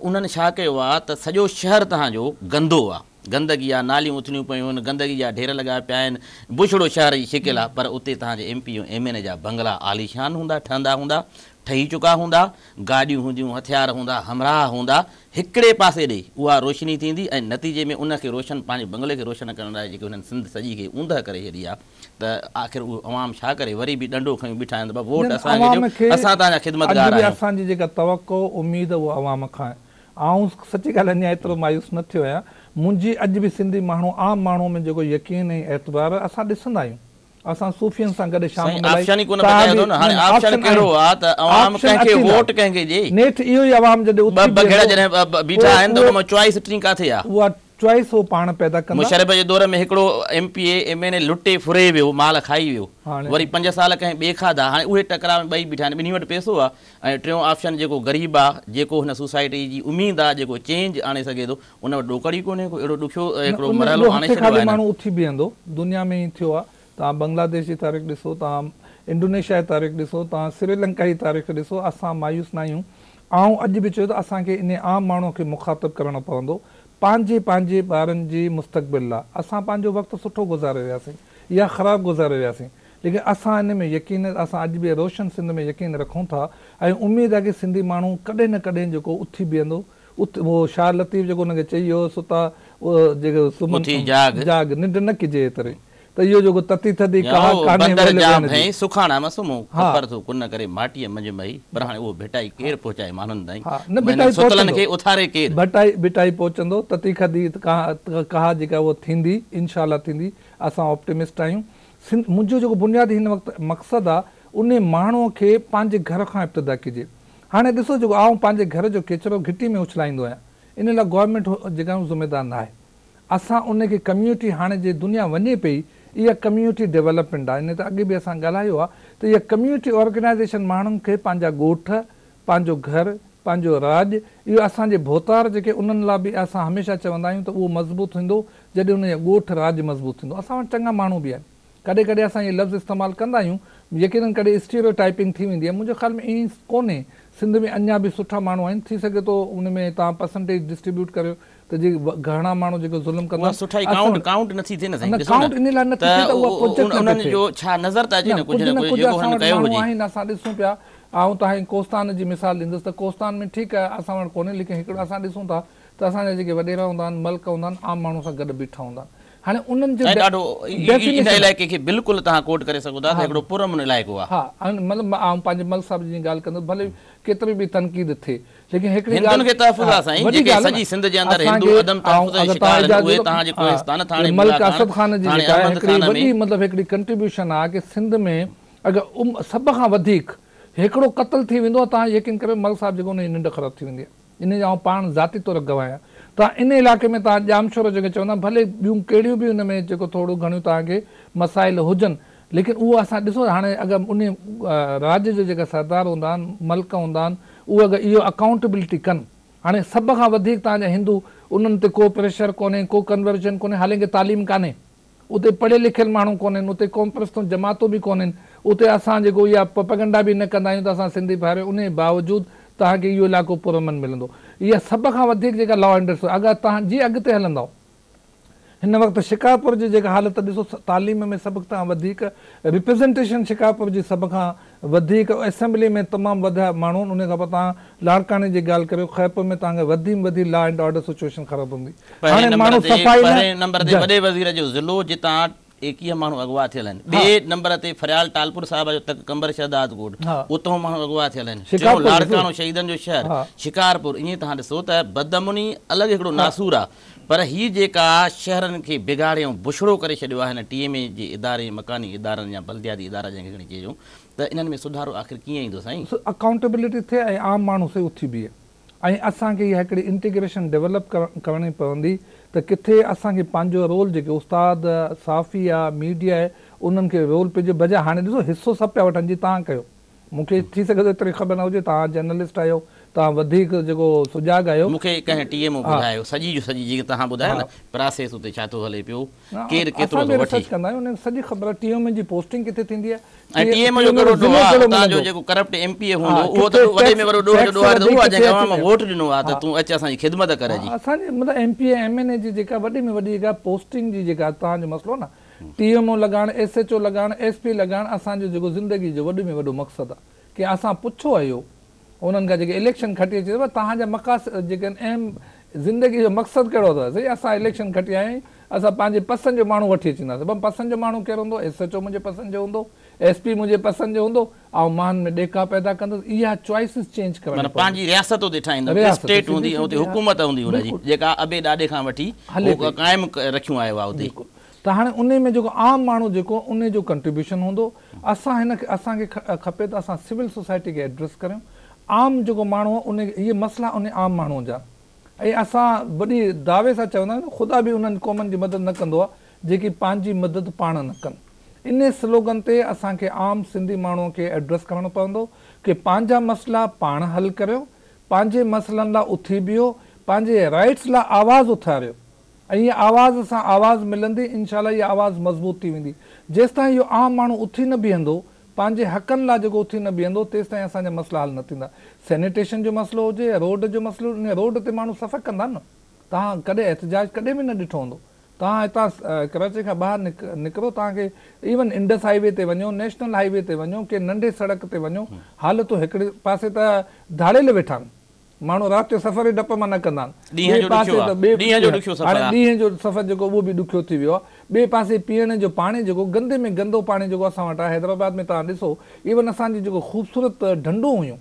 उन्हनि छा कयो आहे त सॼो शहर तव्हांजो गंदो आहे, गंदगी आहे, नालियूं उथणियूं पियूं आहिनि, गंदगी जा ढेर लॻा पिया आहिनि, बुछड़ो शहर जी शिकिल आहे, पर उते तव्हांजे MP ऐं MN जा बंगला आलीशान हूंदा, ठहंदा हूंदा, ठही चुका हूंदा, गाॾियूं हूंदियूं, हथियार हूंदा, हमराह हूंदा, हिकिड़े पासे ॾे उहा रोशनी थींदी ऐं नतीजे में उनखे रोशन पंहिंजे बंगले खे रोशन करण लाइ जेके हुननि सिंध सॼी खे ऊंदह करे छॾी आहे, त आख़िर उहो अवाम छा करे, वरी बि ॾंडो खयूं बीठा आहिनि, वोट असांखे ॾियो, असां तव्हांजा ख़िदमतगार आहियूं। असांजी जेका तवक़ो उमेद उहा अवाम खां आहे। आउं सची ॻाल्हि अञा एतिरो मायूस न थियो आहियां, मुंहिंजी अॼु बि सिंधी माण्हू आम माण्हू में जेको यकीन ऐं एतबार असां ॾिसंदा आहियूं, असां सूफ़ियनि सां गॾु शामिल चॉइस हो पाण पैदा कंदा। मुशर्रफ जे दौर में हिकिड़ो MPA MNA लुटे फुरे वियो, माल खाई वियो, वरी 5 साल कंहिं ॿिए खाधा, हाणे उहे टकराव में ॿई बीठा आहिनि, ॿिन्ही वटि पैसो आहे ऐं टियों ऑप्शन जेको ग़रीब आहे, जेको हिन सोसाइटी जी उमेद आहे, जेको चेंज आणे सघे थो, उन वटि ॾोकड़ ई कोन्हे, अहिड़ो ॾुखियो हिकिड़ो मरहलो आणे छॾियो आहे। माण्हू उथी बीहंदो, दुनिया में ई थियो आहे। तव्हां बांग्लादेश जी तारीख़ ॾिसो, तव्हां इंडोनेशिया जी तारीख़ ॾिसो, तव्हां श्रीलंका जी तारीख़ ॾिसो, असां मायूस न आहियूं। ऐं अॼु बि चयो त असांखे इन आम माण्हू खे मुखातिबु करणो पवंदो पंहिंजे ॿारनि जी मुस्तक़बिल लाइ। असां पंहिंजो वक़्तु सुठो गुज़ारे वियासीं या ख़राबु गुज़ारे वियासीं, लेकिन असां इन में यकीन, असां अॼु बि रोशन सिंध में यकीन रखूं था ऐं उमेदु आहे की सिंधी माण्हू कॾहिं न कॾहिं जेको उथी बीहंदो। उहो शाह लतीफ़ जेको हुनखे चई वियो, सुता जेको सुम्हनि जाग निंड न किजे एतिरे, त इहो जेको तती थधी सुखाणा मसुमो ख़बर थो कुन करे माटीअ मंझ मई, पर हाणे उहो भिटाई केरु पहुचाए माण्हुनि ताईं, भिटाई पहुचंदो, तती थधी कहा जेका उहा थींदी, इनशाला थींदी, असां ऑप्टिमिस्ट आहियूं। मुंहिंजो जेको बुनियादी हिन वक़्तु मक़सदु आहे, उन माण्हूअ खे पंहिंजे घर खां इब्तिदा कजे। हाणे ॾिसो, जेको आउं पंहिंजे घर जो किचिरो घिटी में उछलाईंदो आहियां, इन लाइ गवर्नमेंट जेका ज़िम्मेदार न आहे। असां उनखे कम्यूनिटी हाणे जे दुनिया वञे पई, इहा कम्यूनिटी डेवलपमेंट आहे इन ते अॻे बि असां ॻाल्हायो आहे त इहा कम्यूनिटी ऑर्गेनाइज़ेशन माण्हुनि खे पंहिंजा ॻोठ पंहिंजो घर पंहिंजो राज इहो असांजे भोतार जेके उन्हनि लाइ बि असां हमेशह चवंदा आहियूं त उहो मज़बूत थींदो जॾहिं उन जो ॻोठ राज मज़बूत थींदो असां वटि चङा माण्हू बि आहिनि कॾहिं कॾहिं असां इहे लफ़्ज़ इस्तेमालु कंदा आहियूं यकीननि कॾहिं स्टीरियो टाइपिंग थी वेंदी आहे मुंहिंजे ख़्याल में ईअं कोन्हे सिंध में अञा बि सुठा माण्हू आहिनि थी सघे थो उन में तव्हां परसेंटेज डिस्ट्रीब्यूट करियो त जे घणा माण्हू जेको ज़ुल्म कंदा काउंट नथी थिए आहिनि असां ॾिसूं पिया ऐं तव्हांखे कोस्तान जी मिसाल ॾींदुसि त कोस्तान में ठीकु आहे असां वटि कोन्हे लेकिन हिकिड़ो असां ॾिसूं था त असांजा जेके वॾेरा हूंदा आहिनि मल्क हूंदा आहिनि आम माण्हू सां गॾु बीठा हूंदा आहिनि हाणे उन्हनि जो इलाइक़े खे बिल्कुलु तव्हां कोट करे सघो था हिकिड़ो पुरअमन इलाइक़ो आहे हा मतिलबु आउं पंहिंजे मल्क साहिब जी ॻाल्हि कंदुसि भले केतिरी बि तनक़ीद थिए लेकिन हिकिड़ी मल्क असद ख़ान जी वॾी मतिलबु हिकिड़ी कंट्रीब्यूशन आहे की सिंध में अगरि सभ खां वधीक हिकिड़ो क़तल थी वेंदो आहे तव्हां यकीन करियो मल्क साहिब जेको हुनजी निंड ख़राबु थी वेंदी आहे इन जा पाण ज़ाती तौर गवाह तव्हां इन इलाइक़े में तव्हां जामशोर जेके चवंदा भले ॿियूं कहिड़ियूं बि हुन में जेको थोरो घणियूं तव्हांखे मसाइल हुजनि लेकिन उहो असां ॾिसो हाणे अगरि उन राज्य जो जेका सरदार हूंदा आहिनि मल्क हूंदा आहिनि उहे अगरि इहो अकाउंटेबिलिटी कनि हाणे सभ खां वधीक तव्हांजा हिंदू उन्हनि ते को प्रेशर कोन्हे को कन्वर्जन कोन्हे हालांकि तालीम कान्हे उते पढ़ियल लिखियल माण्हू कोन्हनि उते क़ौम परस्तूं जमातूं बि कोन्हनि उते असां जेको इहा प्रोपेगेंडा बि न कंदा आहियूं त असां सिंधी भाइर उन जे बावजूदि तव्हांखे इहो इलाइक़ो पुरअमन मिलंदो इहा सभ खां वधीक जेका लॉ एंड ऑर्डर अगरि तव्हां जीअं अॻिते हलंदव हिन वक़्तु शिकारपुर जी जेका हालत ॾिसो तालीम में सभ खां वधीक रिप्रेज़ेंटेशन शिकारपुर जी सभ खां वधीक असेंबली में तमामु वधिया माण्हू उन खां पोइ तव्हां लाड़काने जी ॻाल्हि करियो ख़ैरपुर में तव्हांखे वधी में वधी लॉ एंड ऑर्डर सिचुएशन ख़राबु हूंदी हाणे माण्हू सफ़ाई 21 माण्हू अगवा थियल आहिनि ॿिए नंबर ते फरियाल टालपुर साहिब जो तक कंबर शहदाद कोट उतां माण्हू अगवा थियल आहिनि लाड़कानो शहीदनि जो शहर शिकारपुर ईअं तव्हां ॾिसो त बदअमनी अलॻि हिकिड़ो नासूर आहे पर हीअ जेका शहरनि खे बिगाड़ियो बुछड़ो करे छॾियो आहे हिन TMA जे इदारे मकानी इदारनि या बल्दियाती इदारा जंहिंखे खणी चइजो त इन्हनि में सुधारो आख़िर कीअं ईंदो साईं अकाउंटेबिलिटी थिए ऐं आम माण्हू से उथी बीहे ऐं असांखे इहा हिकिड़ी इंटीग्रेशन डेवलप करणी पवंदी त किथे असांखे पंहिंजो रोल जेके उस्ताद साफ़ी आहे मीडिया आहे उन्हनि खे रोल पंहिंजे बजाए हाणे ॾिसो हिसो सभु पिया वठनि जी तव्हां कयो मूंखे थी सघे थो एतिरी ख़बर न हुजे तव्हां जर्नलिस्ट आहियो तव्हां वधीक जेको सुजाग आहियो मूंखे कंहिं TMO ॿुधायो सॼी जो सॼी जेके तव्हां ॿुधायो न प्रोसेस उते छा थो हले पियो केरु केतिरो थो वठी कंदा आहियूं उन सॼी ख़बर TMO जी पोस्टिंग किथे थींदी आहे ऐं TMO जो कहिड़ो तव्हांजो जेको करप्ट MP हूंदो उहो त वॾे में वॾो ॾोह जो ॾोह आहे उहा जंहिंखे अवाम वोट ॾिनो आहे त तूं अच असांजी ख़िदमत कर जी असांजे मतिलबु MP MNA जी जेका वॾे में वॾी जेका पोस्टिंग जी जेका तव्हांजो मसइलो न TMO लॻाइणु SHO लॻाइणु SP लॻाइणु असांजो जेको ज़िंदगी जो वॾे में वॾो मक़सदु आहे की असां पुछो आहियो उन्हनि खां जेके इलेक्शन खटी अचे तव्हांजा मक़ासद जेके अहम ज़िंदगी जो मक़सदु कहिड़ो अथव साईं असां इलेक्शन खटी आया आहियूं असां पंहिंजे पसंदि जो माण्हू वठी अचींदासीं पसंदि जो माण्हू केरु हूंदो SHO मुंहिंजे पसंदि जो हूंदो SP मुंहिंजे पसंदि जो हूंदो ऐं मान में ॾेका पैदा कंदुसि इहा चॉइसिस चेंज करणु पंहिंजी रियासत उते ठाहींदो स्टेट हूंदी उते हुकूमत हूंदी हुनजी जेका अबे ॾाॾे खां वठी क़ाइमु रखियूं आयो आहे उते त हाणे उन में जेको आम माण्हू जेको उन जो कंट्रीब्यूशन हूंदो असां हिनखे असांखे खपे त असां सिविल सोसाइटी खे एड्रेस करियूं आम जेको माण्हू आहे उन इहे मसइला उन आम माण्हूअ जा ऐं असां वॾी दावे सां चवंदा आहियूं ख़ुदा बि उन्हनि क़ौमनि जी मदद न कंदो आहे जेकी पंहिंजी मदद पाण न कनि इन स्लोगन ते असांखे आम सिंधी माण्हूअ खे एड्रेस करणो पवंदो की पंहिंजा मसइला पाण हल करियो पंहिंजे मसइलनि लाइ उथी बीहो पंहिंजे राइट्स लाइ आवाज़ु उथारियो ऐं हीअ आवाज़ सां आवाज़ु मिलंदी इनशाला इहा आवाज़ु मज़बूत थी वेंदी जेसि ताईं इहो आम माण्हू उथी न बीहंदो पंहिंजे हक़नि लाइ जेको उथी न बीहंदो तेसि ताईं असांजा मसइला हल न थींदा सैनिटेशन जो मसइलो हुजे या रोड जो मसइलो इन रोड ते माण्हू सफ़र कंदा न तव्हां कॾहिं एहतजाज कॾहिं बि न ॾिठो हूंदो तव्हां हितां कराची खां ॿाहिरि निकिरो तव्हांखे इवन इंडस हाईवे ते वञो नेशनल हाईवे ते वञो के नंढे सड़क ते वञो हालतूं हिकिड़े पासे त धाड़ेल वेठा आहिनि माण्हू राति जो सफ़र ई डप मां न कंदा आहिनि ॾींहं जो सफ़र जेको उहो बि ॾुखियो थी वियो आहे ॿिए पासे पीअण जो पाणी जेको गंदे में गंदो पाणी जेको असां वटि आहे हैदराबाद में तव्हां ॾिसो इवन असांजी जेको ख़ूबसूरत ढंढूं हुयूं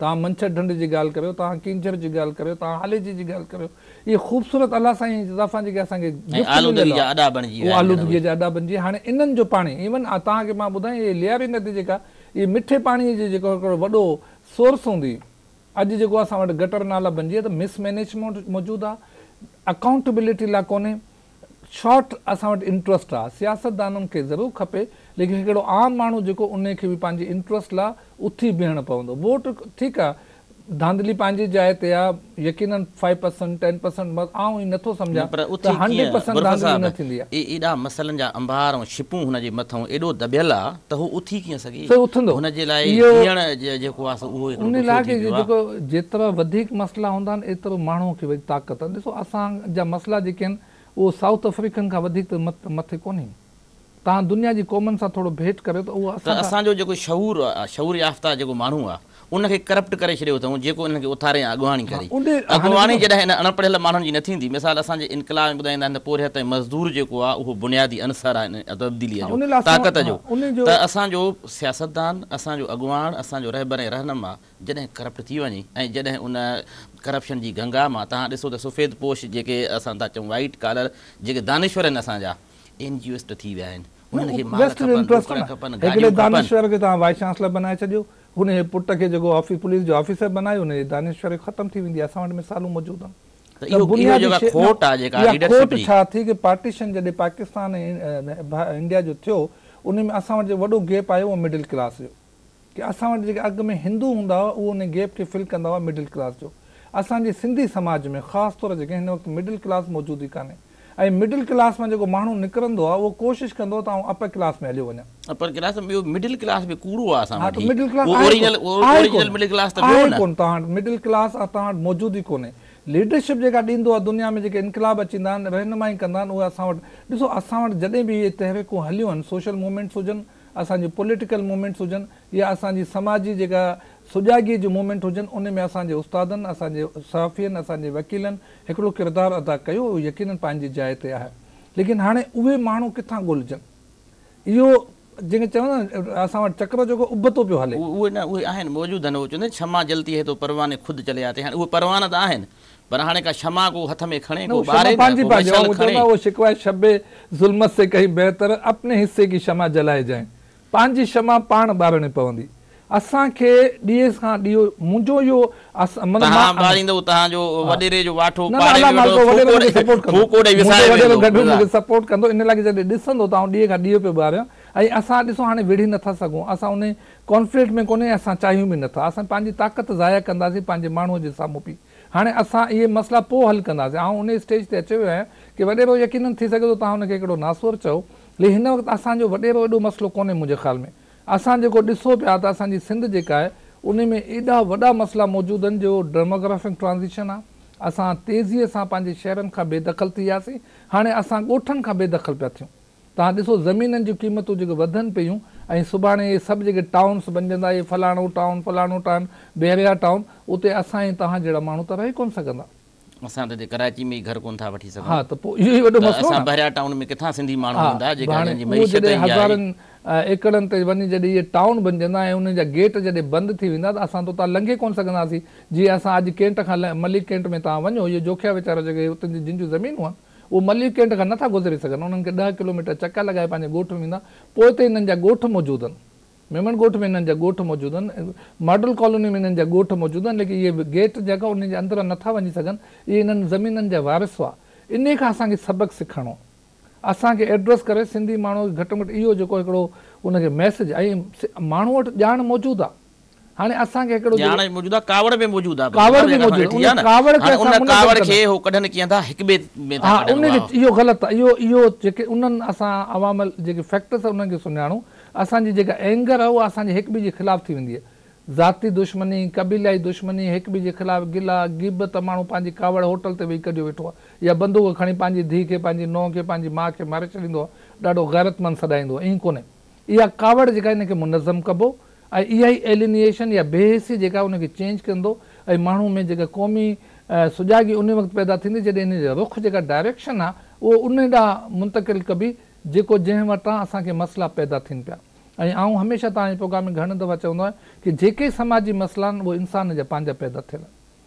तव्हां मंछर ढंढ जी ॻाल्हि करियो तव्हां किंजर जी ॻाल्हि करियो तव्हां हालेजी जी ॻाल्हि करियो इहे ख़ूबसूरत अलाह साईं ज़ाफ़ा जेके असांखे आलूदगीअ जा अॾा बणिजी हाणे इन्हनि जो पाणी इवन तव्हांखे मां ॿुधायां इहे लियारी नदी जेका इहे मिठे पाणीअ जो जेको हिकिड़ो वॾो सोर्स हूंदी अॼु जेको असां वटि गटर नाला बणिजी विया त मिसमैनेजमेंट मौजूदु आहे अकाउंटेबिलिटी लाइ कोन्हे शॉर्ट असां वटि इंट्रस्ट आहे, सियासतदाननि खे ज़रूरु खपे, लेकिन हिकिड़ो आम माण्हू जेको उन खे बि पंहिंजी इंट्रस्ट लाइ उथी बीहणो पवंदो। वोट ठीकु आहे, धांधली पंहिंजी जाइ ते आहे, यकीननि 5% 10% आउं ई नथो सम्झां पर त 100% धांधली न थींदी आहे। एॾा मसइलनि जा अंबार ऐं शिपूं हुनजे मथां एॾो दॿियल आहे त हू उथी कीअं सघे? उथंदो हुनजे लाइ जेको आहे उहो उन लाइ जेको जेतिरा वधीक मसइला हूंदा आहिनि एतिरो माण्हूअ खे वधीक ताक़त आहे। ॾिसो असांजा मसइला जेके आहिनि उहो साउथ अफ्रीकन खां वधीक त मथे कोन्हे। तव्हां दुनिया जी क़ौमनि सां थोरो भेट करे त उहो असांजो जेको शऊर याफ़्ता जेको माण्हू आहे उनखे करप्ट करे छॾियो अथऊं, जेको इनखे उथारे अॻुवाणी करे। अॻुवाणी जॾहिं हिन अनपढ़ियल माण्हुनि जी न थींदी, मिसाल असांजे इनकलाब में ॿुधाईंदा आहिनि त पोइ ताईं मज़दूर जेको आहे उहो बुनियादी अंसर आहे तब्दीलीअ जो, ताक़त जो। त असांजो सियासतदान, असांजो अॻुवाण, असांजो रहबर ऐं रहनुमा जॾहिं करप्ट थी वञे ऐं जॾहिं उन करप्शन जी गंगा मां तव्हां ॾिसो त सफ़ेद पोश जेके असां था चऊं वाइट कॉलर जेके दानिश्वर आहिनि असांजा NGOist थी विया आहिनि। हिकिड़े दानिश्वर खे तव्हां वाइस चांसलर बनाए छॾियो, हुनजे पुट खे जेको पुलिस जो ऑफिसर बनायो हुनजी दानिश्वर ख़तम थी वेंदी आहे। असां वटि मिसालूं मौजूदु आहिनि। खोट छा थी कि पार्टीशन जॾहिं पाकिस्तान ऐं इंडिया जो थियो उन में असां वटि वॾो गैप आयो उहो मिडिल क्लास जो, की असां वटि जेके अॻु में हिंदू हूंदा हुआ उहो उन गैप खे फिल कंदा हुआ मिडिल क्लास जो। असांजे सिंधी समाज में ख़ासि तौर जेके हिन वक़्तु मिडिल क्लास मौजूदु ई कान्हे, ऐं मिडिल क्लास मां जेको माण्हू निकिरंदो आहे उहो कोशिशि कंदो त आउं अपर क्लास में हलियो वञा। अपर क्लास में मिडिल क्लास बि कूड़ो आहे असां वटि। मिडिल क्लास मिडिल क्लास त कोन, तव्हां मिडिल क्लास तव्हां वटि मौजूदु ई कोन्हे। लीडरशिप जेका ॾींदो आहे दुनिया में, जेके इनकलाब अचींदा आहिनि, रहनुमाई कंदा आहिनि, उहे असां वटि ॾिसो। असां वटि जॾहिं बि इहे तहरीकूं हलियूं आहिनि, सोशल मूवमेंट्स हुजनि, असांजी पॉलिटिकल मूवमेंट्स हुजनि या असांजी समाजी जेका सुजाॻीअ जो मूवमेंट हुजनि, उन में असांजे उस्तादनि, असांजे सहाफ़ियनि, असांजे वकीलनि हिकिड़ो किरदारु अदा कयो, उहो यकीननि पंहिंजी जाइ ते आहे। लेकिन हाणे उहे माण्हू किथां ॻोल्हजनि? इहो जेके चवंदा आहिनि असां वटि चक्र जेको उबतो पियो हले, उहे न उहे आहिनि मौजूदु आहिनि। उहे चवंदा आहिनि क्षमा जलती है तो परवाने ख़ुदि चले आते। हाणे उहे परवाना त आहिनि, पर हाणे का क्षमा को हथ में खणे वो शिकवा शबे ज़ुल्मत से कहीं बेहतर अपने हिस्से की क्षमा जलाए जाए। पंहिंजी क्षमा पाण ॿारणी पवंदी। असांखे ॾींहं खां ॾींहों मुंहिंजो इहो सपोर्ट कंदो, इन लाइ जॾहिं ॾिसंदो त ॾींहं खां ॾींहों पियो ॿारियां। ऐं असां ॾिसो हाणे विढ़ी नथा सघूं, असां उन कॉन्फ्लिक्ट में कोन्हे, असां चाहियूं बि नथा। असां पंहिंजी ताक़त ज़ाया कंदासीं पंहिंजे माण्हूअ जे साम्हूं बि। हाणे असां इहे मसइला पोइ हल कंदासीं। ऐं उन स्टेज ते अची वियो आहियां की वॾेरो यकीननि थी सघे थो तव्हां हुनखे हिकिड़ो नासुर चओ, लेकिन हिन वक़्तु असांजो वॾेरो एॾो मसइलो कोन्हे मुंहिंजे ख़्याल में। असां जेको ॾिसो पिया त असांजी सिंध जेका आहे उन में एॾा वॾा मसइला मौजूदु आहिनि, जो डेमोग्राफिक ट्रांज़िशन आहे। असां तेज़ीअ सां पंहिंजे शहरनि खां बेदख़ल थी वियासीं, हाणे असां ॻोठनि खां बेदख़ल पिया थियूं। तव्हां ॾिसो ज़मीननि जूं क़ीमतूं जेके वधनि पियूं, ऐं सुभाणे इहे सभु जेके टाउन्स बणजंदा, इहे फलाणो टाउन फलाणो टाउन बेरिया टाउन, उते असां ऐं तव्हां जहिड़ा माण्हू त रही कोन सघंदा। असां त कराची में घर कोन था वठी सघूं। हा, त पोइ इहो ई वॾो मसइलो आहे। बहिरिया टाउन में किथां सिंधी माण्हू हूंदा जेका हज़ारनि एकड़नि ते वञी जॾहिं इहे टाउन बणजंदा ऐं उन जा गेट जॾहिं बंदि थी वेंदा त असां त उतां लंघे कोन सघंदासीं। जीअं असां अॼु कैंट खां मलिक कैंट में तव्हां वञो, इहे जोखिया वीचारा जेके उते जिन जूं ज़मीनूं आहिनि उहो मलिक कैंट खां नथा गुज़रे सघनि। उन्हनि खे 10 किलोमीटर चकर लॻाए पंहिंजे ॻोठ में वेंदा। पोइ हिते हिननि जा ॻोठ मौजूदु आहिनि, मेमन ॻोठ में हिननि जा ॻोठ मौजूदु आहिनि, मॉडल कॉलोनी में हिननि जा ॻोठ मौजूदु आहिनि, लेकिन इहे गेट जेका उन जे अंदरि नथा वञी सघनि। इहे हिननि ज़मीननि जा वारिस हुआ। इन खां असांखे सबक़ु सिखणो, असांखे एड्रेस करे सिंधी माण्हू घटि में घटि इहो जेको हिकिड़ो उनखे मैसेज, ऐं माण्हू वटि ॼाण मौजूदु आहे। हाणे असांखे हिकिड़ो कावड़ में मौजूदु आहे, इहो ग़लति आहे। इहो जेके उन्हनि असां अवामल जेके फैक्टर्स आहे उन्हनि खे सुञाणूं। असांजी जेका एंगर आहे उहा असांजे हिक ॿिए जे ख़िलाफ़ु थी वेंदी आहे। ज़ाती दुश्मनी, क़बीलाई दुश्मनी, हिक ॿिए जे ख़िलाफ़ु गिला गिबत, माण्हू पंहिंजी कावड़ होटल ते वेही कढियो वेठो आहे, या बंदूक खणी पंहिंजी धीउ खे, पंहिंजी नुंहुं खे, पंहिंजी माउ खे मारे छॾींदो आहे, ॾाढो गैरतमंद सॾाईंदो आहे। ईअं कोन्हे, इहा कावड़ जेका हिनखे मुनज़म कबो, ऐं इहा ई एलिनिएशन या बेहिसी जेका उनखे चेंज कंदो, ऐं माण्हू में जेका क़ौमी सुजाॻी उन वक़्तु पैदा थींदी जॾहिं इन जो रुख जेका डायरेक्शन आहे उहो उन ॾांहुं मुंतक़िल कबी, जेको जंहिं वटां असांखे मसइला पैदा थियनि पिया। ऐं आउं हमेशह तव्हांजे प्रोग्राम में घणे दफ़ा चवंदो आहियां कि जेके समाजी मसइला आहिनि उहे इंसान जा पंहिंजा पैदा थियल,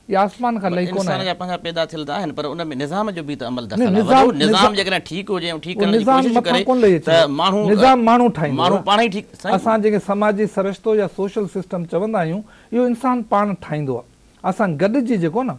इहा आसमान खां लही कोन आहे। पंहिंजा पैदा थियल त आहिनि, पर उन में निज़ाम जो बि त अमल निज़ाम जेकॾहिं ठीकु हुजे ऐं ठीकु करण जी कोशिश करे त माण्हू ठाहींदो, माण्हू पाण ई ठीकु। असां जेके समाजी सरिश्तो या सोशल सिस्टम चवंदा आहियूं, इहो इंसान पाण ठाहींदो आहे। असां गॾिजी जेको न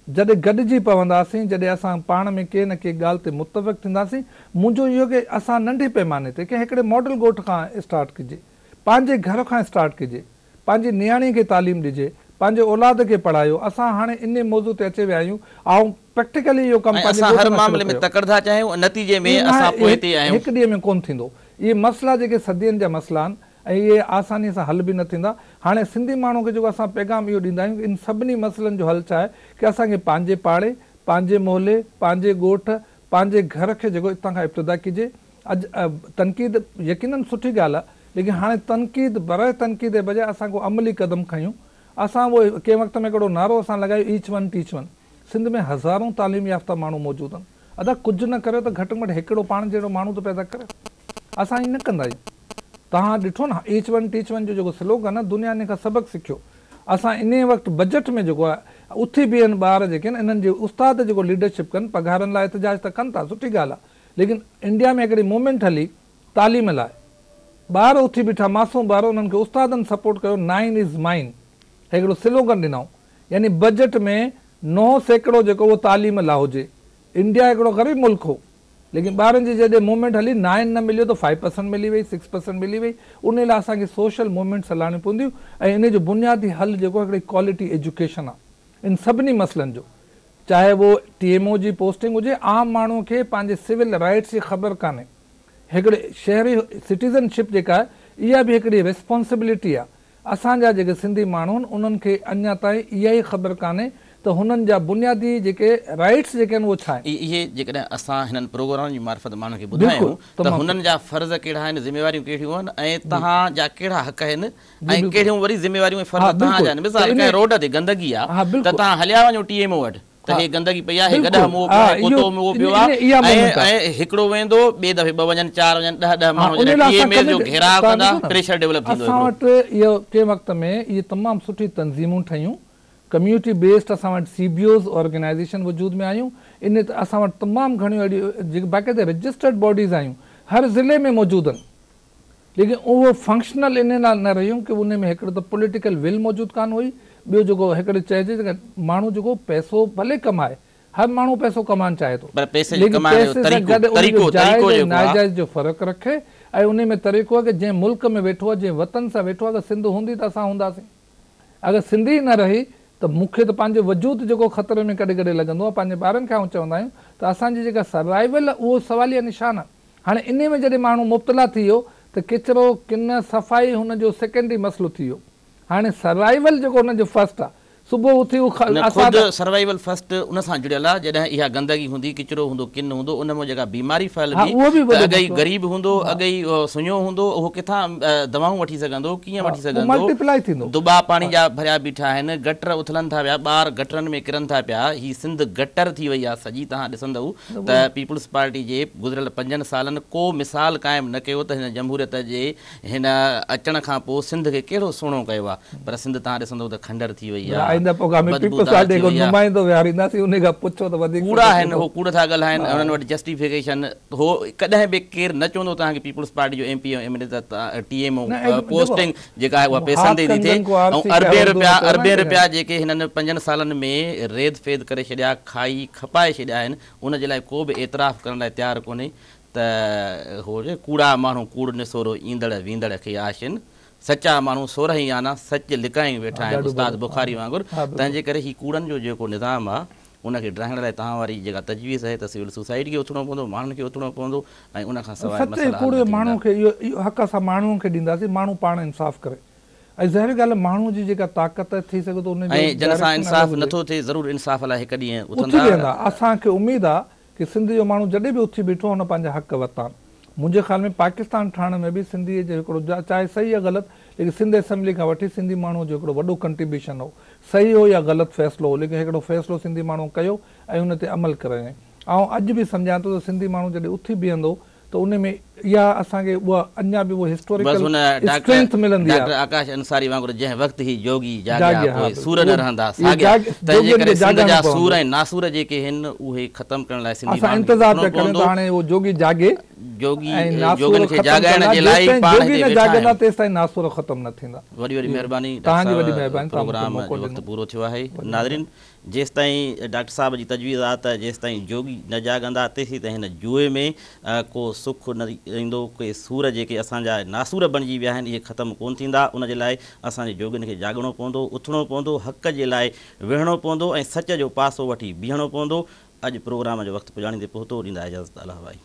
जॾहिं गॾिजी पवंदासीं, जॾहिं असां पाण में के न के ॻाल्हि ते मुतफ़िक़ थींदासीं। मुंहिंजो इहो की असां नंढे पैमाने ते कंहिं हिकिड़े मॉडल ॻोठ खां स्टार्ट कजे, पंहिंजे घर खां स्टार्ट कजे, पंहिंजी नियाणी खे तालीम ॾिजे, पंहिंजे औलाद खे पढ़ायो। असां हाणे इन मौज़ू ते अची विया आहियूं ऐं प्रैक्टिकली इहो कमु हर मामले में तकड़ था चाहियूं, नतीजे में असां पोइते आहियूं। हिकु ॾींहं में कोन थींदो। इहे मसइला जेके सदियुनि जा मसइला आहिनि ऐं इहे आसानी सां हल बि न थींदा। हाणे सिंधी माण्हू खे जेको असां पैगाम इहो ॾींदा आहियूं, इन सभिनी मसइलनि जो हल छा आहे की असांखे पंहिंजे पाड़े, पंहिंजे मोहल्ले, पंहिंजे ॻोठ, पंहिंजे घर खे जेको हितां खां इब्तिदा कजे। अॼु तनक़ीद यकीननि सुठी ॻाल्हि आहे, लेकिन हाणे तनक़ीद बराए तनक़ीद जे बजाए असां को अमली क़दम खयूं। असां उहो कंहिं वक़्त में हिकिड़ो नारो असां लॻायो, each one teach one. Sindh में हज़ारों तालीम याफ़्ता माण्हू मौजूदु आहिनि। अदा कुझु न करे त घटि में घटि हिकिड़ो पाण जहिड़ो माण्हू त पैदा करे। असां ईअं न कंदा आहियूं। तव्हां ॾिठो न, ईच वन टीच वन जो जेको स्लोगन आहे, दुनिया इन खां सबक़ु सिखियो। असां इन वक़्तु बजट में जेको आहे उथी बीहनि ॿार जेके आहिनि, इन्हनि जे उस्ताद जेको लीडरशिप कनि, पघारनि लाइ एतिजाज त कनि था, सुठी ॻाल्हि आहे। लेकिन इंडिया में हिकिड़ी मूवमेंट हली तालीम लाइ, ॿार उथी बीठा, मासूम ॿार, उन्हनि खे उस्तादनि सपोर्ट कयो। 9 इज़ माइन हिकिड़ो स्लोगन ॾिनऊं, यानी बजट में 9% जेको उहो तालीम लाइ हुजे। इंडिया हिकिड़ो ग़रीब मुल्क हो, लेकिन ॿारनि जी जॾहिं मूवमेंट हली, 9 न मिलियो त 5% मिली वई, 6% मिली वई। उन लाइ असांखे सोशल मूवमेंट्स हलाइणियूं पवंदियूं ऐं इन जो बुनियादी हल जेको हिकिड़ी क्वालिटी एजुकेशन आहे इन सभिनी मसइलनि जो। चाहे उहो TMO जी पोस्टिंग हुजे, आम माण्हू खे पंहिंजे सिविल राइट्स जी ख़बर कान्हे। हिकिड़े शहरी सिटीज़नशिप जेका आहे, इहा बि हिकिड़ी रिस्पॉन्सिबिलिटी आहे। असांजा जेके सिंधी माण्हू आहिनि, उन्हनि खे अञा ताईं इहा ई ख़बर कान्हे त हुननि जा बुनियादी जेके राइट्स जेके आहिनि उहे छा आहिनि। इहे जेकॾहिं असां हिननि प्रोग्राम जी मार्फत माण्हुनि खे ॿुधायूं त हुननि जा फ़र्ज़ कहिड़ा आहिनि, ज़िमेवारियूं कहिड़ियूं आहिनि ऐं तव्हांजा कहिड़ा हक़ आहिनि ऐं कहिड़ियूं वरी ज़िमेवारियूं फ़र्ज़ तव्हांजा आहिनि। मिसाल कंहिं रोड ते गंदगी आहे त तव्हां हलिया वञो TMO वटि त हे गंदगी पई आहे, गॾु मोह पियो आहे ऐं हिकिड़ो वेंदो, ॿिए दफ़े 2 वञनि, 4 वञनि, 10 माण्हू जो घेराव कंदा, प्रेशर डेवलप थींदो। असां वटि इहो कंहिं वक़्त में इहे तमामु सुठी तंज़ीमूं ठहियूं, कम्यूनिटी बेस्ड। असां वटि CBOs ऑर्गेनाइज़ेशन वजूद में आहियूं। इन ते असां वटि तमामु घणियूं अहिड़ियूं जेके बाक़ाइदे रजिस्टर्ड बॉडीज़ आहियूं, हर ज़िले में मौजूदु आहिनि। लेकिन उहो फंक्शनल इन लाइ न रहियूं की उन में हिकिड़ो त पॉलिटिकल विल मौजूदु कान हुई। ॿियो जेको हिकिड़े चइजे त माण्हू जेको पैसो भले कमाए, हर माण्हू पैसो कमाइणु चाहे थो, नाजाइज़ जो फ़र्क़ु रखे ऐं उन में तरीक़ो आहे की जंहिं मुल्क में वेठो आहे, जंहिं वतन सां वेठो आहे, अगरि सिंध हूंदी त असां हूंदासीं। अगरि सिंधी न रही त मूंखे त पंहिंजो वजूद जेको ख़तरे में कॾहिं कॾहिं लॻंदो आहे। पंहिंजे ॿारनि खे चवंदा आहियूं त असांजी जेका सर्वाइवल आहे उहो सवालिया निशान आहे। हाणे इन में जॾहिं माण्हू मुब्तला थी वियो त किचिरो किन सफ़ाई हुनजो सेकेंडरी मसइलो थी वियो। हाणे सर्वाइवल जेको हुनजो फर्स्ट आहे, सुबुह उथी सर्वाइवल फर्स्ट उन सां जुड़ियल आहे। जॾहिं इहा गंदगी हूंदी, किचिरो हूंदो, किन हूंदो, उन में जेका बीमारी फैलंदी, अगई ग़रीब हूंदो, अगई सुञो हूंदो, उहो किथां दवाऊं वठी सघंदो, कीअं वठी सघंदो, मल्टीप्लाई थींदो। दुबा पाणी जा भरिया बीठा आहिनि, गटर उथलनि था पिया, ॿार गटरनि में किरनि था पिया। ही सिंध गटर थी वई आहे सॼी। तव्हां ॾिसंदव त पीपुल्स पार्टी जे गुज़िरियल 5 सालनि को मिसाल क़ाइमु न कयो त हिन जमहूरियत जे हिन अचण खां पोइ सिंध खे कहिड़ो सुहिणो कयो आहे। पर सिंध तव्हां ॾिसंदव त खंडर थी वई आहे। कूड़ा आहिनि, हो कूड़ था ॻाल्हाइनि, हुननि वटि जस्टिफिकेशन हो कॾहिं बि केरु न चवंदो तव्हांखे पीपुल्स पार्टी जो MP ऐं MLA TMO पोस्टिंग जेका आहे उहा पैसनि ते थी थिए ऐं अरबे रुपया जेके हिननि 5 सालनि में रेद फेद करे छॾिया, खाई खपाए छॾिया आहिनि, उन जे लाइ को बि एतिराफ़ करण लाइ तयारु कोन्हे त हो कूड़ा माण्हू कूड़ निसोरो ईंदड़ वींदड़ खे आशिन। सचा माण्हू 16 ई आना सच लिकायूं वेठा आहिनि, उस्ताद बुखारी वांगुरु। तंहिंजे करे ही कूड़नि जो जेको निज़ाम आहे उनखे ड्राइण लाइ तव्हां वारी जेका तजवीज़ आहे त सिविल सोसाइटी खे उथणो पवंदो, माण्हुनि खे उथणो पवंदो ऐं उनखां सवाइ माण्हू खे इहो हक़ असां माण्हुनि खे ॾींदासीं, माण्हू पाण इंसाफ़ करे। ऐं ज़ाहिर ॻाल्हि आहे माण्हू जी जेका ताक़त थी सघे थो उन जन सां इंसाफ़ नथो थिए, ज़रूरु इंसाफ़ लाइ हिकु ॾींहुं उथंदा वेंदा। असांखे उमेदु आहे की सिंध जो माण्हू जॾहिं बि उथी बीठो हुन पंहिंजा हक़ वरिता। मुंहिंजे ख़्याल में पाकिस्तान ठाहिण में बि सिंधीअ जो हिकिड़ो चाहे सही या ग़लति, लेकिन सिंध असेंबली खां वठी सिंधी माण्हू जो हिकिड़ो वॾो कंट्रीब्यूशन हो। सही हो या ग़लति फ़ैसिलो हो, लेकिन हिकिड़ो फ़ैसिलो सिंधी माण्हू कयो ऐं उन ते अमल करे। ऐं अॼु बि सम्झां थो त सिंधी माण्हू जॾहिं उथी बीहंदो त उन में इहा असांखे उहा अञा बि उहा बस हिस्टोरिकल हुन स्ट्रेंथ मिलंदी डॉक्टर आहे आकाश अंसारी वांगुरु जंहिं वक़्तु ही जोगी जाॻिया, जाॻिया हा, पोइ सूर न उहो- रहंदा इहे साॻिया तंहिंजे जोगियुनि करे खे सिंध जा जाॻिणो सूर पवंदो। ऐं नासूर जेके आहिनि उहे ख़तमु करण लाइ सिंधी असां माण्हुनि खे इंतज़ार उथिणो पिया करियूं पवंदो। त हाणे उहो जोगी जाॻे जोगी ऐं नासूर जोगियुनि खे ख़तमु जाॻाइण कंदा। जे लाइ जेसिताईं पाण जोगी हिते न वेठा जाॻंदा आहियूं। तेसिताईं नासूर ख़तमु न थींदा। वॾी वॾी महिरबानी तव्हांजी डॉक्टर वॾी साहब, महिरबानी, तव्हां मूंखे प्रोग्राम मौक़ो जो वक़्तु ॾिनो। पूरो थियो आहे। नाज़रीन, जेसिताईं डॉक्टर साहब जी तजवीज़ आहे त जेसिताईं जोगी न जाॻंदा तेसिताईं हिन जुए में को सुख न ईंदो, के सूर जेके असांजा नासूर बणिजी विया आहिनि इहे ख़तमु कोन थींदा। उनजे लाइ असांजे जोगियुनि खे जाॻणो पवंदो, उथिणो पवंदो, हक़ जे लाइ विहणो पवंदो ऐं सच जो पासो वठी बीहणो पवंदो। अॼु प्रोग्राम जो वक़्तु पुॼाणींदे पहुतो, ॾींदा इजाज़त। अलाह भाई।